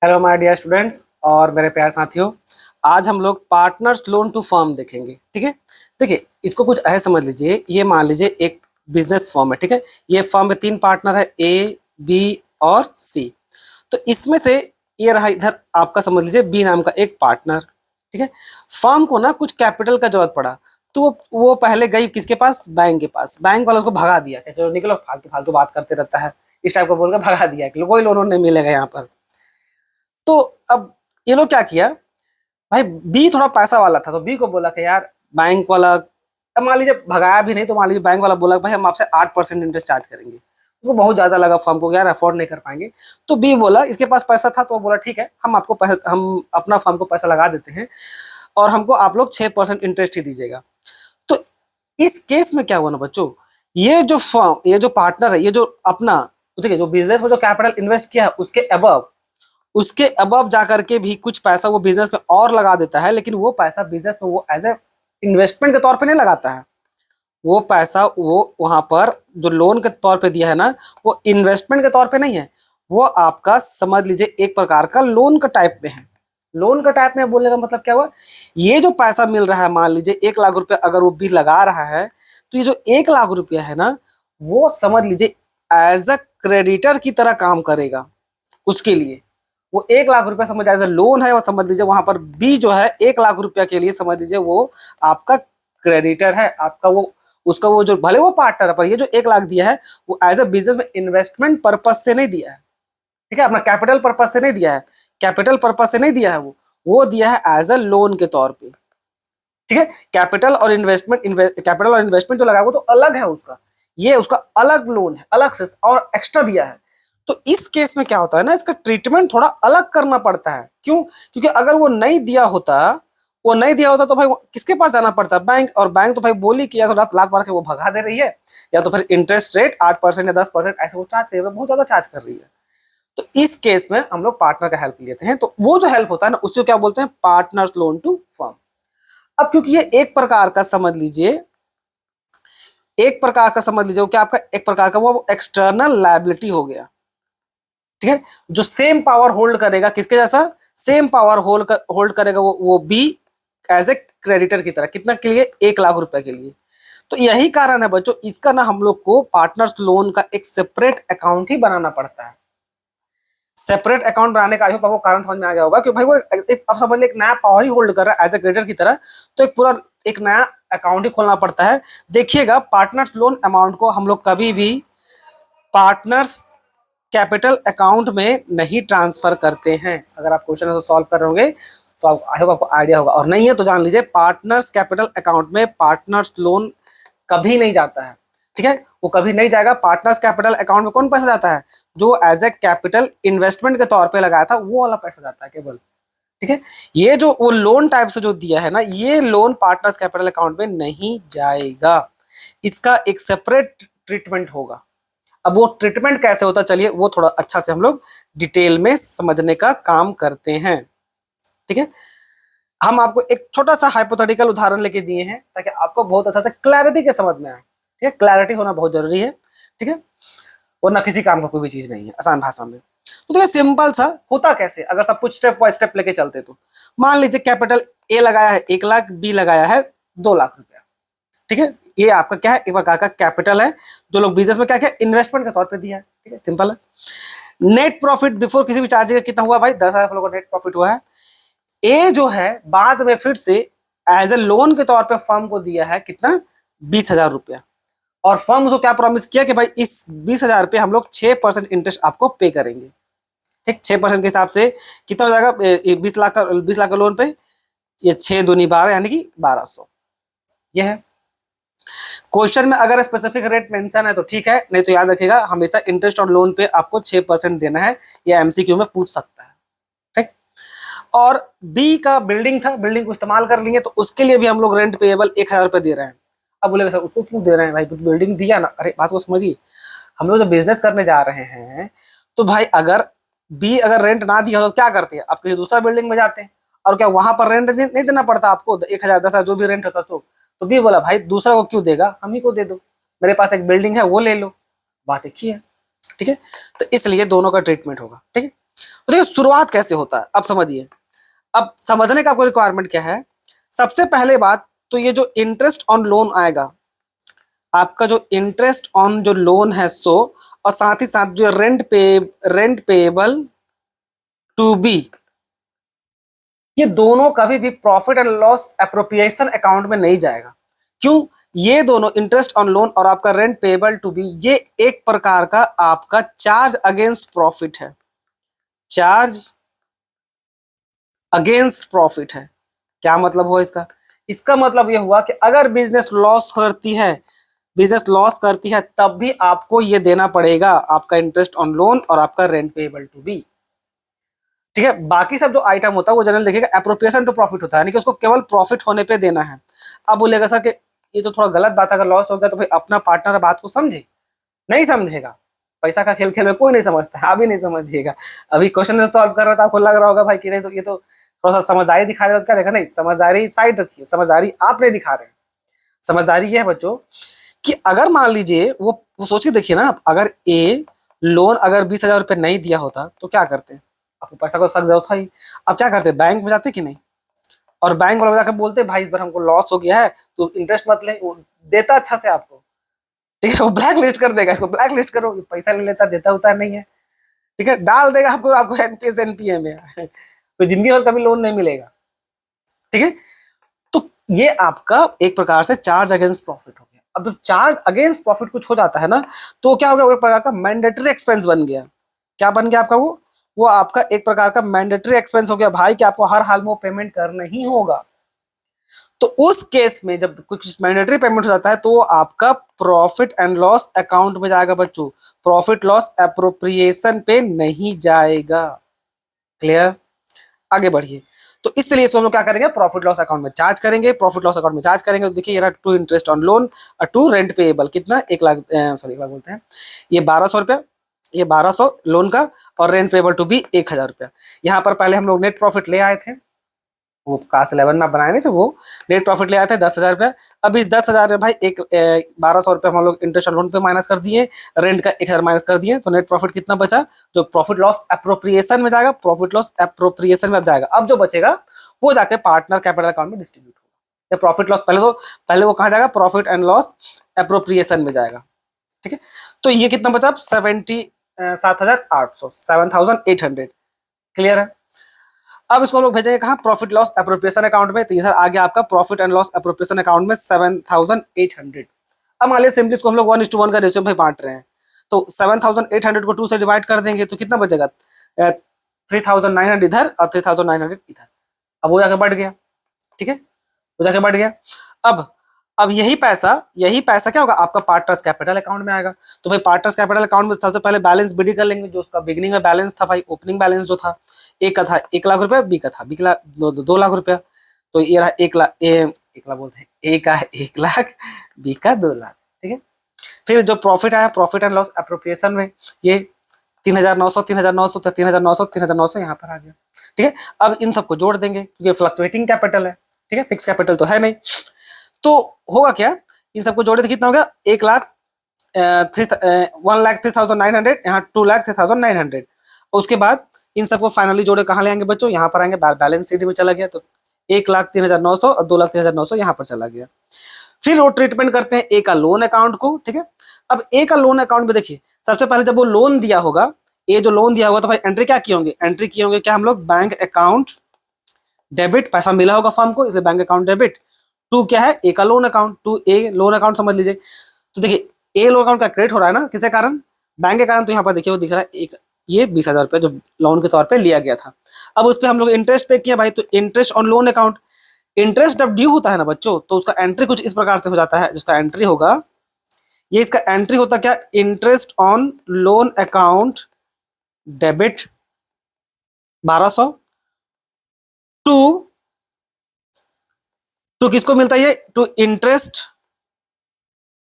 Hello my dear students और मेरे प्यारे साथियों। आज हम लोग पार्टनर्स लोन टू फर्म देखेंगे। ठीक है, देखिए इसको कुछ ऐसे समझ लीजिए। ये मान लीजिए एक बिजनेस फर्म है। ठीक है, ये फर्म में 3 पार्टनर है, ए, बी और सी। तो इसमें से ये रहा इधर आपका, समझ लीजिए बी नाम का एक पार्टनर। ठीक है, फर्म को ना कुछ कैपिटल का जरूरत पड़ा, तो वो पहले गई किसके पास? बैंक के पास। बैंक वाला उसको भगा दिया कि चलो निकलो, फालतू फालतू बात करते रहता है, इस टाइप का बोलकर भगा दिया कि कोई लोन नहीं मिलेगा यहाँ पर। तो अब ये लोग क्या किया, भाई बी थोड़ा पैसा वाला था, तो बी को बोला कि यार बैंक वाला, अब मान लीजिए भगाया भी नहीं तो मान लीजिए बैंक वाला बोला भाई हम आपसे 8% इंटरेस्ट चार्ज करेंगे। उसको बहुत ज्यादा लगा फर्म को, यार अफोर्ड नहीं कर पाएंगे। तो बी बोला, इसके पास पैसा था तो वो बोला ठीक है, हम आपको पैसा, हम अपना फर्म को पैसा लगा देते हैं और हमको आप लोग 6% इंटरेस्ट ही दीजिएगा। तो इस केस में क्या हुआ ना बच्चों, ये जो फर्म, ये जो पार्टनर है, ये जो अपना, ठीक है, जो बिजनेस में जो कैपिटल इन्वेस्ट किया है उसके अबव जाकर के भी कुछ पैसा वो बिजनेस में और लगा देता है, लेकिन वो पैसा बिजनेस में वो एज ए इन्वेस्टमेंट के तौर पे नहीं लगाता है। वो पैसा वो वहां पर जो लोन के तौर पे दिया है ना, वो इन्वेस्टमेंट के तौर पे नहीं है, वो आपका समझ लीजिए एक प्रकार का लोन का टाइप में है। लोन का टाइप में बोलने का मतलब क्या हुआ, ये जो पैसा मिल रहा है, मान लीजिए 1 लाख रुपया अगर वो भी लगा रहा है, तो ये जो 1 लाख रुपया है ना, वो समझ लीजिए एज अ क्रेडिटर की तरह काम करेगा उसके लिए। वो 1 लाख रुपया समझ एज ए लोन है, और समझ लीजिए वहां पर बी जो है 1 लाख रुपया के लिए समझ लीजिए वो आपका क्रेडिटर है, आपका वो, उसका वो जो भले वो पार्टनर है, पर ये जो 1 लाख दिया है वो एज ए बिजनेस में इन्वेस्टमेंट पर्पज से नहीं दिया है। ठीक है, अपना कैपिटल पर्पज से नहीं दिया है, कैपिटल पर्पज से नहीं दिया है, वो दिया है एज ए लोन के तौर पे। ठीक है, कैपिटल और इन्वेस्टमेंट जो लगा है वो तो अलग है उसका, ये उसका अलग लोन है, अलग से और एक्स्ट्रा दिया है। तो इस केस में क्या होता है ना, इसका ट्रीटमेंट थोड़ा अलग करना पड़ता है। क्यों? क्योंकि अगर वो नहीं दिया होता तो भाई किसके पास जाना पड़ता? बैंक। और बैंक तो भाई बोली कि या तो लात लात मार के वो भगा दे रही है, या तो फिर इंटरेस्ट रेट 8% या 10% ऐसे वो चार्ज कर रही है, बहुत ज्यादा चार्ज कर रही है। तो इस केस में हम लोग पार्टनर का हेल्प लेते हैं, तो वो जो हेल्प होता है ना उसको क्या बोलते हैं? Partners loan to firm. अब क्योंकि ये एक प्रकार का समझ लीजिए वो क्या आपका एक प्रकार का वो एक्सटर्नल लायबिलिटी हो गया। ठीक है, जो सेम पावर होल्ड करेगा, किसके जैसा? सेम पावर होल्ड करेगा वो बी एज ए क्रेडिटर की तरह। कितना के लिए? 1 लाख रुपए के लिए। तो यही कारण है बच्चों, इसका ना हम लोग को पार्टनर्स लोन का एक सेपरेट अकाउंट ही बनाना पड़ता है। सेपरेट अकाउंट बनाने का आई होप आपको कारण समझ में आ गया होगा कि भाई वो अब समझ एक नया पावर ही होल्ड कर रहा है एज ए क्रेडिटर की तरह, तो एक नया अकाउंट ही खोलना पड़ता है। देखिएगा, पार्टनर्स लोन अमाउंट को हम लोग कभी भी पार्टनर्स कैपिटल अकाउंट में नहीं ट्रांसफर करते हैं। अगर आप क्वेश्चन को सॉल्व कर रहे होंगे तो आप आई होप आपको आइडिया होगा, और नहीं है तो जान लीजिए पार्टनर्स कैपिटल अकाउंट में पार्टनर्स लोन कभी नहीं जाता है। ठीक है, वो कभी नहीं जाएगा। पार्टनर्स कैपिटल अकाउंट में कौन पैसा जाता है? जो एज ए कैपिटल इन्वेस्टमेंट के तौर पे लगाया था वो वाला पैसा जाता है केवल। ठीक है, ये जो वो लोन टाइप से जो दिया है ना, ये लोन पार्टनर्स कैपिटल अकाउंट में नहीं जाएगा, इसका एक सेपरेट ट्रीटमेंट होगा। अब वो ट्रीटमेंट कैसे होता, चलिए वो थोड़ा अच्छा से हम लोग डिटेल में समझने का काम करते हैं। ठीक है, हम आपको एक छोटा सा हाइपोथेटिकल उदाहरण लेके दिए हैं ताकि आपको बहुत अच्छा से क्लैरिटी के समझ में आए। ठीक है, क्लैरिटी होना बहुत जरूरी है। ठीक है, वरना किसी काम का कोई भी चीज नहीं है आसान भाषा में। तो देखिए सिंपल सा होता कैसे, अगर सब कुछ स्टेप बाय स्टेप लेके चलते तो मान लीजिए कैपिटल ए लगाया है 1 लाख, बी लगाया है 2 लाख रुपया। ठीक है, ये आपका क्या है? एक प्रकार का कैपिटल है जो लोग बिजनेस में क्या क्या इन्वेस्टमेंट के तौर पे दिया है। ठीक है, सिंपल है। नेट प्रॉफिट बिफोर किसी भी चार्ज का कितना हुआ भाई? 10,000 लोगों का नेट प्रॉफिट हुआ है। ए जो है बाद में फिर से एज ए लोन के तौर पे फर्म को दिया है कितना? 20,000 रुपया। और फर्म उसको क्या प्रॉमिस किया कि भाई इस 20,000 पे हम लोग 6% इंटरेस्ट आपको पे करेंगे। ठीक, 6% के हिसाब से कितना हो जाएगा? 20 लाख का लोन पे ये 6 दूनी 12 यानी कि 1200। ये है क्वेश्चन में, अगर स्पेसिफिक रेट मेंशन है तो ठीक है, नहीं तो याद रखिएगा हमेशा इंटरेस्ट और लोन पे आपको 6% देना है, या एमसीक्यू में पूछ सकता है। ठीक, और बी का बिल्डिंग था, बिल्डिंग को इस्तेमाल कर लेंगे तो उसके लिए भी हम लोग रेंट पेएबल 1,000 रुपये दे रहे हैं। अब बोलेगा सर उसको क्यों दे रहे हैं भाई, बिल्डिंग दिया ना। अरे बात को समझिए, हम लोग जो बिजनेस करने जा रहे हैं तो भाई अगर बी अगर रेंट ना दिया हो तो क्या करते हैं? आप किसी दूसरा बिल्डिंग में जाते हैं, और क्या वहां पर रेंट नहीं देना पड़ता आपको? 1,000 10,000 जो भी रेंट होता तो बी बोला भाई दूसरा को क्यों देगा, हम ही को दे दो, मेरे पास एक बिल्डिंग है वो ले लो। बात एक ही है। ठीक है, तो इसलिए दोनों का ट्रीटमेंट होगा। ठीक है, तो देखिए शुरुआत कैसे होता है, अब समझिए। अब समझने का आपको रिक्वायरमेंट क्या है, सबसे पहले बात तो ये जो इंटरेस्ट ऑन लोन आएगा, आपका जो इंटरेस्ट ऑन जो लोन है सो, और साथ ही साथ जो रेंट पेएबल टू बी, ये दोनों कभी भी profit and loss appropriation account में नहीं जाएगा। क्यों? ये दोनों इंटरेस्ट ऑन लोन और आपका रेंट पेएबल टू बी, ये एक प्रकार का आपका चार्ज अगेंस्ट प्रॉफिट है, चार्ज अगेंस्ट प्रॉफिट है। क्या मतलब हुआ इसका? इसका मतलब यह हुआ कि अगर बिजनेस लॉस करती है, बिजनेस लॉस करती है, तब भी आपको ये देना पड़ेगा, आपका इंटरेस्ट ऑन लोन और आपका रेंट पेएबल टू बी। ठीक है, बाकी सब जो आइटम होता है वो जनरल देखिएगा एप्रोप्रिएशन टू प्रॉफिट होता है, यानी कि उसको केवल प्रॉफिट होने पे देना है। अब बोलेगा सर कि ये तो थोड़ा गलत बात है, अगर लॉस हो गया तो भाई अपना पार्टनर बात को समझे, नहीं समझेगा। पैसा का खेल खेल में कोई नहीं समझता है, अभी नहीं समझिएगा। अभी क्वेश्चन सॉल्व कर रहा था, आपको लग रहा होगा भाई कि नहीं तो ये तो थोड़ा सा समझदारी दिखा रहे हो, तो क्या देखा, नहीं समझदारी साइड रखिए, समझदारी आप नहीं दिखा रहे हैं। समझदारी ये है बच्चों कि अगर मान लीजिए वो सोचिए, देखिए ना, अगर ए लोन अगर 20,000 रुपये नहीं दिया होता तो क्या करते हैं, आपको पैसा को शक जरूरत था ही। अब क्या करते, बैंक में जाते कि नहीं, और बैंक वाले जाकर बोलते भाई इस बार हमको लॉस हो गया है तो इंटरेस्ट मत ले, वो देता अच्छा से आपको, ठीक है, वो ब्लैक लिस्ट कर देगा, इसको ब्लैक लिस्ट करो, ये पैसा नहीं लेता, देता होता नहीं है, ठीक है, डाल देगा आपको, आपको एनपीएस एनपीए में तो जिंदगी भर कभी लोन नहीं मिलेगा। ठीक है, तो ये आपका एक प्रकार से चार्ज अगेंस्ट प्रॉफिट हो गया। अब जब चार्ज अगेंस्ट प्रॉफिट कुछ हो जाता है ना, तो क्या हो गया, वो एक प्रकार का मैंडेटरी एक्सपेंस बन गया। क्या बन गया आपका, वो आपका एक प्रकार का मैंडेटरी एक्सपेंस हो गया भाई, कि आपको हर हाल में वो पेमेंट करना ही होगा। तो उस केस में जब कुछ मैंडेटरी पेमेंट हो जाता है तो वो आपका प्रॉफिट एंड लॉस अकाउंट में जाएगा बच्चों, प्रॉफिट लॉस एप्रोप्रिएशन पे नहीं जाएगा। क्लियर? आगे बढ़िए। तो इसलिए इसको हम लोग क्या करेंगे, प्रॉफिट लॉस अकाउंट में चार्ज करेंगे। प्रॉफिट लॉस अकाउंट में चार्ज करेंगे तो देखिए ये रहा टू इंटरेस्ट ऑन लोन और टू रेंट पेएबल, कितना 1,00,000, सॉरी 1,00,000 बोलते हैं, ये 1,200 रुपया, ये 1,200 लोन का, और रेंट पेएबल टू भी 1,000 रुपया। यहाँ पर पहले हम लोग नेट प्रॉफिट ले आए थे, वो क्लास 11 में बनाए नहीं थे, वो नेट प्रॉफिट ले आए थे 10,000 रुपया। अब इस 10,000 में भाई 1,200 रुपया हम लोग इंटरेस्ट ऑन लोन पे माइनस कर दिए, रेंट का 1,000 माइनस कर दिए, तो नेट प्रॉफिट कितना बचा, जो प्रॉफिट लॉस एप्रोप्रिएशन में जाएगा, प्रॉफिट लॉस एप्रोप्रिएशन में अब जाएगा। अब जो बचेगा वो जाके पार्टनर कैपिटल अकाउंट में डिस्ट्रीब्यूट होगा। प्रॉफिट लॉस पहले वो कहाँ जाएगा, प्रॉफिट एंड लॉस एप्रोप्रिएशन में जाएगा। ठीक है, तो ये कितना बचा, 7,800, 7,800। क्लियर है? अब इसको हम लोग भेजेंगे कहाँ, प्रॉफिट लॉस एप्रोप्रिएशन अकाउंट में, तो इधर आ गया आपका profit and loss appropriation account में 7,800। अब मान लीजिए सिंपली इसको हम लोग 1:1 का रेशियो में बांट रहे हैं, तो 7,800 को 2 से डिवाइड कर देंगे तो कितना बचेगा, 3,900 इधर और 3,900 इधर। अब वो जाके बढ़ गया, ठीक है, वो जाके बढ़ गया। अब अब यही पैसा क्या होगा, आपका पार्टनर्स कैपिटल अकाउंट में आएगा। तो भाई पार्टनर्स कैपिटल अकाउंट में सबसे पहले बैलेंस बीडी कर लेंगे, जो उसका बिगनिंग में बैलेंस था भाई, ओपनिंग बैलेंस जो था, ए का था 1,00,000 रुपया, बी का था 2 लाख रुपया, तो ये रहा 1,00,000, 1,00,000 बोलते हैं, ए का 1,00,000, बी का 2,00,000। ठीक है, फिर जो प्रॉफिट आया, प्रॉफिट एंड लॉस एप्रोप्रिएशन में, ये 3,900, 3,900, 3,900, 3,900 यहाँ पर आ गया। ठीक है, अब इन सबको जोड़ देंगे क्योंकि फ्लक्चुएटिंग कैपिटल है, ठीक है, फिक्स कैपिटल तो है नहीं। तो होगा क्या, इन सबको जोड़े तो कितना हो गया, 1,03,900, यहाँ 2,03,900। उसके बाद इन सबको फाइनली जोड़े कहाँ ले आएंगे बच्चों, यहाँ पर आएंगे, बैलेंस शीट में चला गया, तो 1,03,900 और 2,03,900 यहाँ पर चला गया। फिर वो ट्रीटमेंट करते हैं ए का लोन अकाउंट को। ठीक है, अब ए का लोन अकाउंट में देखिए, सबसे पहले जब वो लोन दिया होगा, ए जो लोन दिया होगा, तो भाई एंट्री क्या किए होंगे, एंट्री किए होंगे क्या हम लोग, बैंक अकाउंट डेबिट, पैसा मिला होगा फर्म को इसलिए बैंक अकाउंट डेबिट। टू क्या है, ए का loan account, to A loan account समझ लीजिए। तो देखिए ए लोन अकाउंट का क्रेडिट हो रहा है ना, किसके कारण, बैंक के कारण। तो यहाँ पर देखिए वो दिख रहा है एक, ये 20,000 रुपये जो लोन के तौर पे लिया गया था। अब उस पर हम लोग इंटरेस्ट पे किया भाई, तो interest on loan account, interest जब ड्यू होता है ना बच्चों, तो उसका एंट्री कुछ इस प्रकार से हो जाता है, जिसका एंट्री होगा, ये इसका एंट्री होता क्या, interest on loan account debit 1,200 to to किसको मिलता है, ये to interest,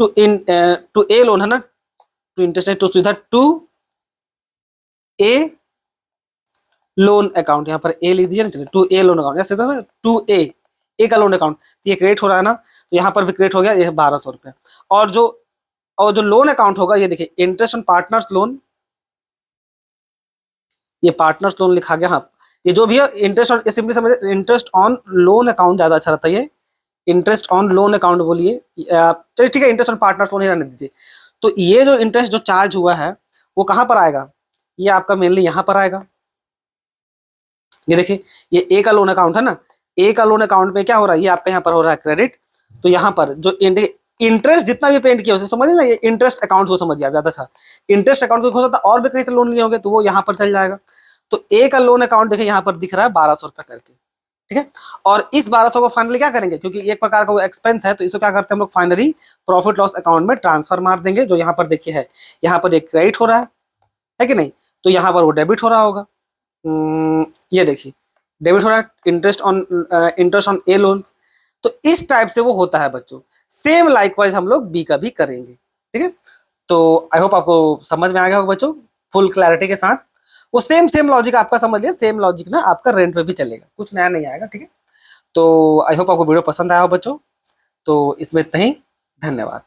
to A loan है ना, टू इंटरेस्ट है, टू सीधा टू ए लोन अकाउंट, यहाँ पर ए लिख दीजिए ना, चलिए टू ए लोन अकाउंट, ऐसे टू ए का लोन अकाउंट, ये क्रिएट हो रहा है ना, तो यहाँ पर भी क्रिएट हो गया, ये 1,200 रुपये। और जो लोन अकाउंट होगा, ये देखिए इंटरेस्ट ऑन पार्टनर्स लोन, ये पार्टनर्स लोन लिखा गया। हाँ, ये जो भी है इंटरेस्ट ऑन, सिंपली समझ, इंटरेस्ट ऑन लोन अकाउंट ज्यादा अच्छा रहता है ये, इंटरेस्ट ऑन लोन अकाउंट बोलिए, चलिए ठीक है, इंटरेस्ट ऑन पार्टनर्स लोन ही रहने दीजिए। तो ये जो इंटरेस्ट जो चार्ज हुआ है वो कहां पर आएगा, ये आपका मेनली यहां पर आएगा। ये देखिए, ये ए का लोन अकाउंट है ना, ए का लोन अकाउंट में क्या हो रहा है, ये आपका यहाँ पर हो रहा है क्रेडिट। तो यहाँ पर जो इंटरेस्ट जितना भी पेड किया उसे समझिए ना, ये इंटरेस्ट अकाउंट को समझिए आप ज्यादा। अच्छा, इंटरेस्ट अकाउंट को हो सकता है और भी कहीं से लोन लिए होंगे तो वो यहाँ पर चल जाएगा। तो ए का लोन अकाउंट देखिए यहाँ पर दिख रहा है 1200 रुपए करके, ठीक है। और इस 1200 को फाइनली क्या करेंगे, क्योंकि एक प्रकार का वो एक्सपेंस है, तो इसको क्या करते हैं हम लोग, फाइनली प्रॉफिट लॉस अकाउंट में ट्रांसफर मार देंगे। जो यहाँ पर देखिए है, यहाँ पर एक क्रेडिट हो रहा है कि नहीं, तो यहाँ पर वो डेबिट हो रहा होगा। ये देखिए डेबिट हो रहा है, इंटरेस्ट ऑन ए लोन। तो इस टाइप से वो होता है बच्चों। सेम लाइकवाइज हम लोग बी का भी करेंगे, ठीक है। तो आई होप आपको समझ में आ गया होगा बच्चों, फुल क्लैरिटी के साथ। वो सेम लॉजिक आपका समझ लिया, सेम लॉजिक ना आपका रेंट पे भी चलेगा, कुछ नया नहीं आएगा, ठीक है। तो आई होप आपको वीडियो पसंद आया हो बच्चों। तो इसमें इतना ही, धन्यवाद।